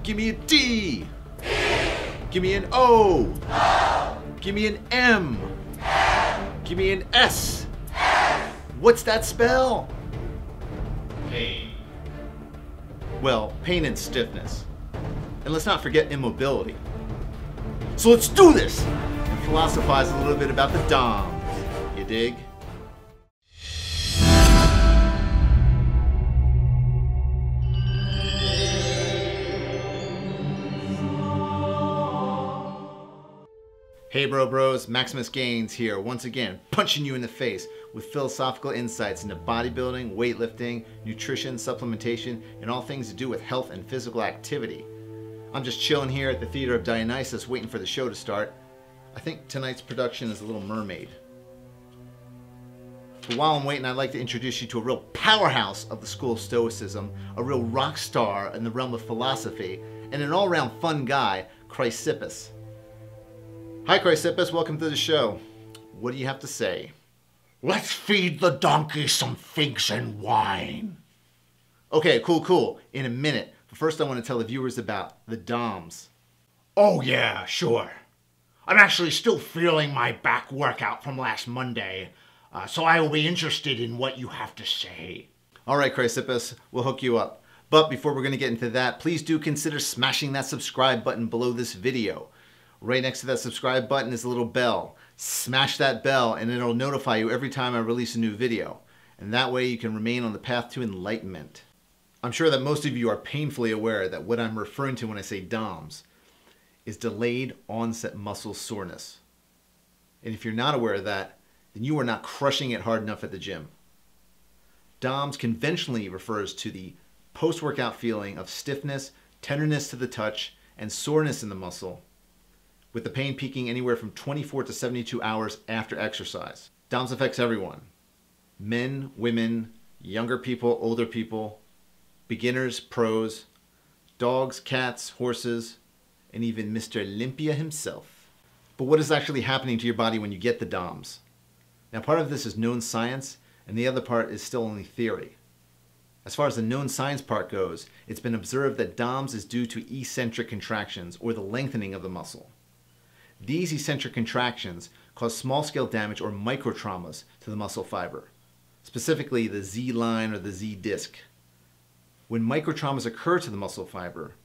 Give me a D. Give me an O. Give me an M. Give me an S. What's that spell? Pain. Well, pain and stiffness. And let's not forget immobility. So let's do this and philosophize a little bit about the DOMs. You dig? Hey bros, Maximus Gaines here, once again, punching you in the face with philosophical insights into bodybuilding, weightlifting, nutrition, supplementation, and all things to do with health and physical activity. I'm just chilling here at the Theater of Dionysus waiting for the show to start. I think tonight's production is a Little Mermaid. But while I'm waiting, I'd like to introduce you to a real powerhouse of the school of Stoicism, a real rock star in the realm of philosophy, and an all-around fun guy, Chrysippus. Hi Chrysippus, welcome to the show. What do you have to say? Let's feed the donkey some figs and wine. Okay, cool. In a minute. But first I want to tell the viewers about the DOMs. Oh yeah, sure. I'm actually still feeling my back workout from last Monday, so I will be interested in what you have to say. Alright Chrysippus, we'll hook you up. But before we're going to get into that, please do consider smashing that subscribe button below this video. Right next to that subscribe button is a little bell. Smash that bell and it'll notify you every time I release a new video. And that way you can remain on the path to enlightenment. I'm sure that most of you are painfully aware that what I'm referring to when I say DOMs is delayed onset muscle soreness. And if you're not aware of that, then you are not crushing it hard enough at the gym. DOMs conventionally refers to the post-workout feeling of stiffness, tenderness to the touch, and soreness in the muscle, with the pain peaking anywhere from 24 to 72 hours after exercise. DOMs affects everyone. Men, women, younger people, older people, beginners, pros, dogs, cats, horses, and even Mr. Olympia himself. But what is actually happening to your body when you get the DOMs? Now part of this is known science, and the other part is still only theory. As far as the known science part goes, it's been observed that DOMs is due to eccentric contractions, or the lengthening of the muscle. These eccentric contractions cause small-scale damage or microtraumas to the muscle fiber, specifically the Z-line or the Z-disc. When microtraumas occur to the muscle fiber,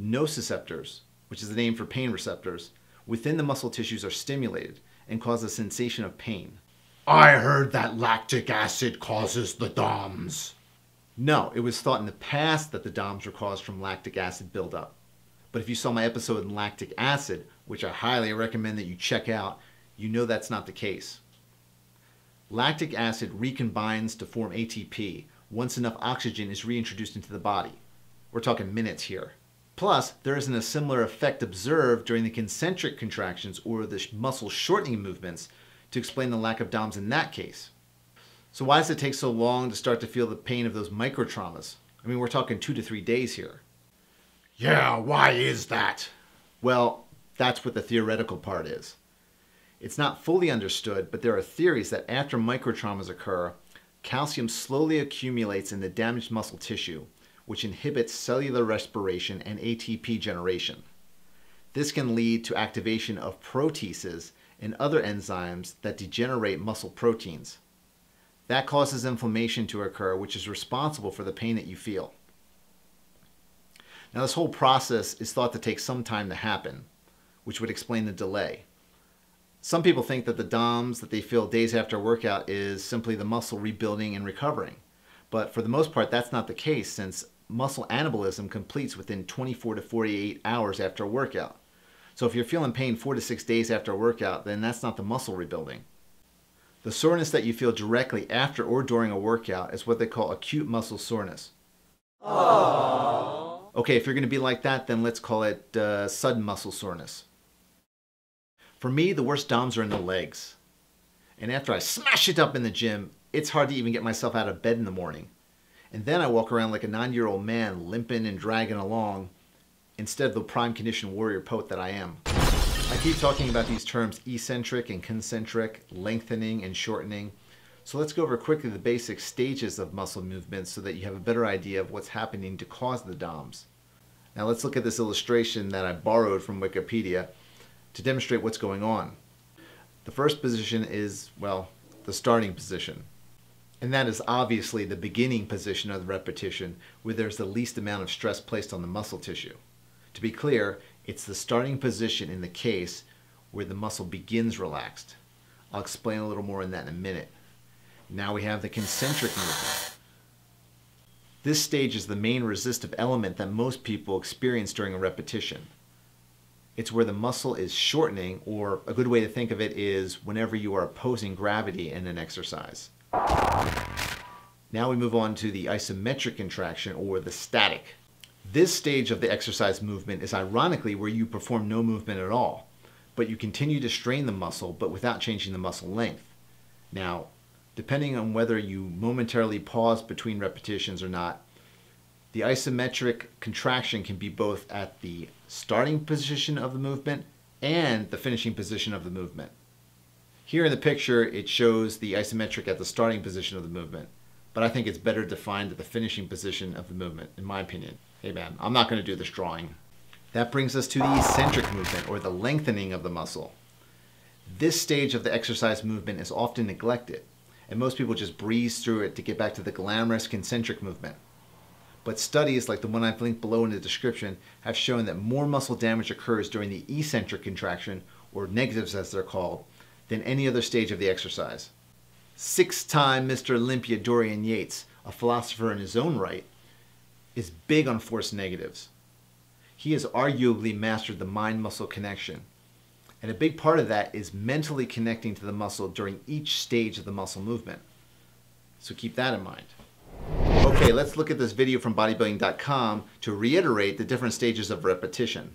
nociceptors, which is the name for pain receptors, within the muscle tissues are stimulated and cause a sensation of pain. I heard that lactic acid causes the DOMs. No, it was thought in the past that the DOMs were caused from lactic acid buildup. But if you saw my episode on lactic acid, which I highly recommend that you check out, you know that's not the case. Lactic acid recombines to form ATP once enough oxygen is reintroduced into the body. We're talking minutes here. Plus, there isn't a similar effect observed during the concentric contractions or the muscle shortening movements to explain the lack of DOMs in that case. So why does it take so long to start to feel the pain of those microtraumas? I mean, we're talking 2 to 3 days here. Yeah, why is that? Well, that's what the theoretical part is. It's not fully understood, but there are theories that after microtraumas occur, calcium slowly accumulates in the damaged muscle tissue, which inhibits cellular respiration and ATP generation. This can lead to activation of proteases and other enzymes that degenerate muscle proteins. That causes inflammation to occur, which is responsible for the pain that you feel. Now this whole process is thought to take some time to happen, which would explain the delay. Some people think that the DOMs that they feel days after a workout is simply the muscle rebuilding and recovering. But for the most part, that's not the case, since muscle anabolism completes within 24 to 48 hours after a workout. So if you're feeling pain 4 to 6 days after a workout, then that's not the muscle rebuilding. The soreness that you feel directly after or during a workout is what they call acute muscle soreness. Aww. Okay, if you're going to be like that, then let's call it sudden muscle soreness. For me, the worst DOMs are in the legs. And after I smash it up in the gym, it's hard to even get myself out of bed in the morning. And then I walk around like a 9-year-old man, limping and dragging along, instead of the prime condition warrior poet that I am. I keep talking about these terms eccentric and concentric, lengthening and shortening. So let's go over quickly the basic stages of muscle movements so that you have a better idea of what's happening to cause the DOMs. Now let's look at this illustration that I borrowed from Wikipedia to demonstrate what's going on. The first position is, well, the starting position. And that is obviously the beginning position of the repetition, where there's the least amount of stress placed on the muscle tissue. To be clear, it's the starting position in the case where the muscle begins relaxed. I'll explain a little more on that in a minute. Now we have the concentric movement. This stage is the main resistive element that most people experience during a repetition. It's where the muscle is shortening, or a good way to think of it is whenever you are opposing gravity in an exercise. Now we move on to the isometric contraction, or the static. This stage of the exercise movement is ironically where you perform no movement at all, but you continue to strain the muscle but without changing the muscle length. Now, depending on whether you momentarily pause between repetitions or not, the isometric contraction can be both at the starting position of the movement and the finishing position of the movement. Here in the picture, it shows the isometric at the starting position of the movement, but I think it's better defined at the finishing position of the movement, in my opinion. Hey man, I'm not going to do this drawing. That brings us to the eccentric movement, or the lengthening of the muscle. This stage of the exercise movement is often neglected, and most people just breeze through it to get back to the glamorous concentric movement. But studies like the one I've linked below in the description have shown that more muscle damage occurs during the eccentric contraction, or negatives as they're called, than any other stage of the exercise. Six-time Mr. Olympia Dorian Yates, a philosopher in his own right, is big on force negatives. He has arguably mastered the mind-muscle connection. And a big part of that is mentally connecting to the muscle during each stage of the muscle movement. So keep that in mind. Okay, let's look at this video from bodybuilding.com to reiterate the different stages of repetition.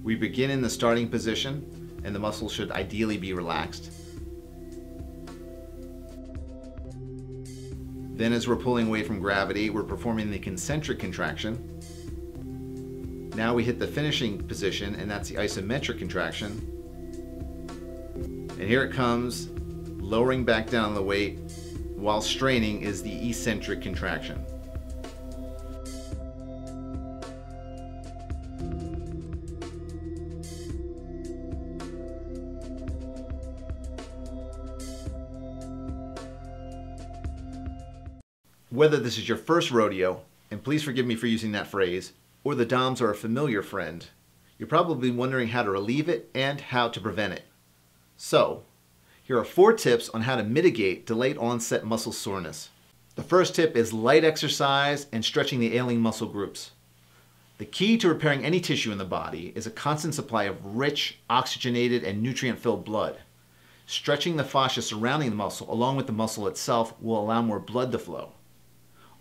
We begin in the starting position, and the muscle should ideally be relaxed. Then as we're pulling away from gravity, we're performing the concentric contraction. Now we hit the finishing position, and that's the isometric contraction. And here it comes, lowering back down the weight while straining is the eccentric contraction. Whether this is your first rodeo, and please forgive me for using that phrase, or the DOMs are a familiar friend, you're probably wondering how to relieve it and how to prevent it. So, here are 4 tips on how to mitigate delayed onset muscle soreness. The first tip is light exercise and stretching the ailing muscle groups. The key to repairing any tissue in the body is a constant supply of rich, oxygenated, and nutrient-filled blood. Stretching the fascia surrounding the muscle along with the muscle itself will allow more blood to flow.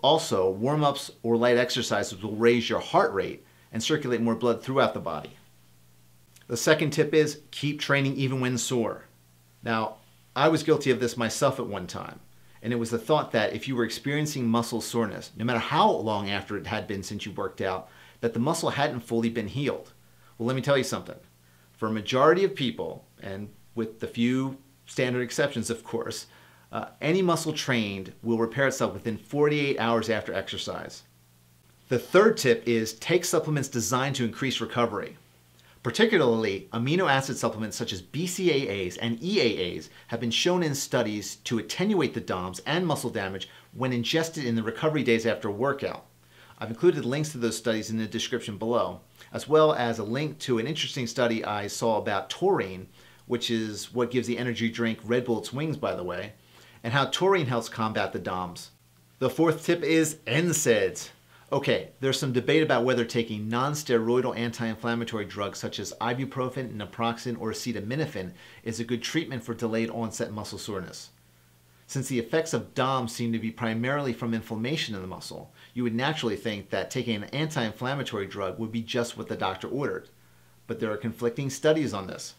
Also, warm-ups or light exercises will raise your heart rate and circulate more blood throughout the body. The second tip is keep training even when sore. Now, I was guilty of this myself at one time, and it was the thought that if you were experiencing muscle soreness, no matter how long after it had been since you worked out, that the muscle hadn't fully been healed. Well, let me tell you something. For a majority of people, and with the few standard exceptions of course, any muscle trained will repair itself within 48 hours after exercise. The third tip is take supplements designed to increase recovery. Particularly, amino acid supplements such as BCAAs and EAAs have been shown in studies to attenuate the DOMs and muscle damage when ingested in the recovery days after a workout. I've included links to those studies in the description below, as well as a link to an interesting study I saw about taurine, which is what gives the energy drink Red Bull its wings, by the way, and how taurine helps combat the DOMs. The fourth tip is NSAIDs. Okay, there's some debate about whether taking non-steroidal anti-inflammatory drugs such as ibuprofen, naproxen, or acetaminophen is a good treatment for delayed onset muscle soreness. Since the effects of DOMs seem to be primarily from inflammation in the muscle, you would naturally think that taking an anti-inflammatory drug would be just what the doctor ordered. But there are conflicting studies on this.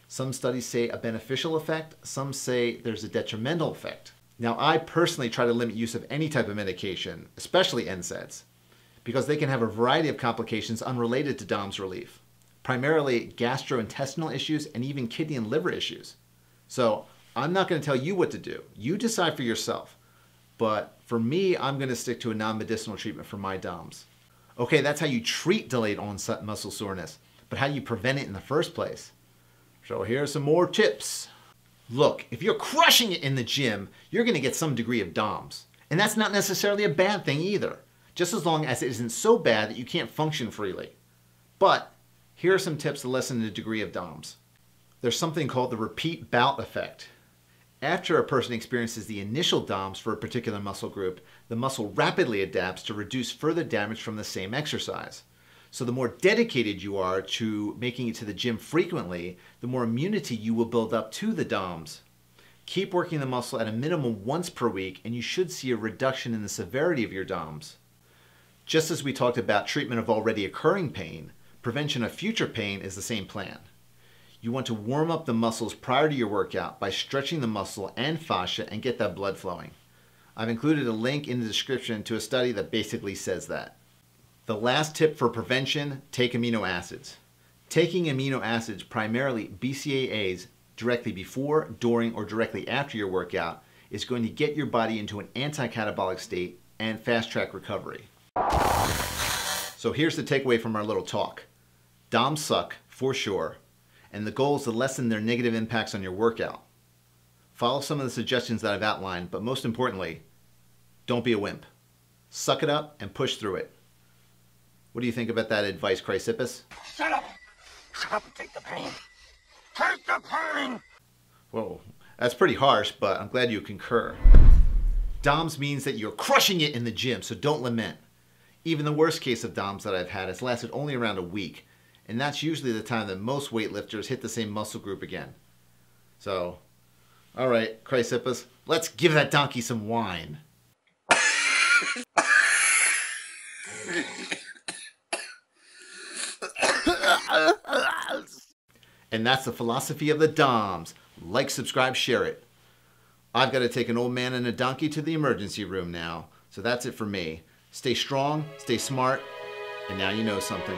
Some studies say a beneficial effect, some say there's a detrimental effect. Now, I personally try to limit use of any type of medication, especially NSAIDs, because they can have a variety of complications unrelated to DOMS relief. primarily gastrointestinal issues and even kidney and liver issues. So I'm not going to tell you what to do. You decide for yourself. But for me, I'm going to stick to a non-medicinal treatment for my DOMs. Okay, that's how you treat delayed onset muscle soreness. But how do you prevent it in the first place? So here are some more tips. Look, if you're crushing it in the gym, you're going to get some degree of DOMs. And that's not necessarily a bad thing either, just as long as it isn't so bad that you can't function freely. But here are some tips to lessen the degree of DOMs. There's something called the repeat bout effect. After a person experiences the initial DOMs for a particular muscle group, the muscle rapidly adapts to reduce further damage from the same exercise. So the more dedicated you are to making it to the gym frequently, the more immunity you will build up to the DOMs. Keep working the muscle at a minimum once per week and you should see a reduction in the severity of your DOMs. Just as we talked about treatment of already occurring pain, prevention of future pain is the same plan. You want to warm up the muscles prior to your workout by stretching the muscle and fascia and get that blood flowing. I've included a link in the description to a study that basically says that. The last tip for prevention, take amino acids. Taking amino acids, primarily BCAAs, directly before, during, or directly after your workout is going to get your body into an anti-catabolic state and fast-track recovery. So here's the takeaway from our little talk. DOMs suck, for sure. And the goal is to lessen their negative impacts on your workout. Follow some of the suggestions that I've outlined, but most importantly, don't be a wimp. Suck it up and push through it. What do you think about that advice, Chrysippus? Shut up! Shut up and take the pain! Take the pain! Whoa, that's pretty harsh, but I'm glad you concur. DOMs means that you're crushing it in the gym, so don't lament. Even the worst case of DOMs that I've had has lasted only around a week. And that's usually the time that most weightlifters hit the same muscle group again. So, all right, Chrysippus, let's give that donkey some wine. And that's the philosophy of the DOMs. Like, subscribe, share it. I've got to take an old man and a donkey to the emergency room now. So that's it for me. Stay strong, stay smart, and now you know something.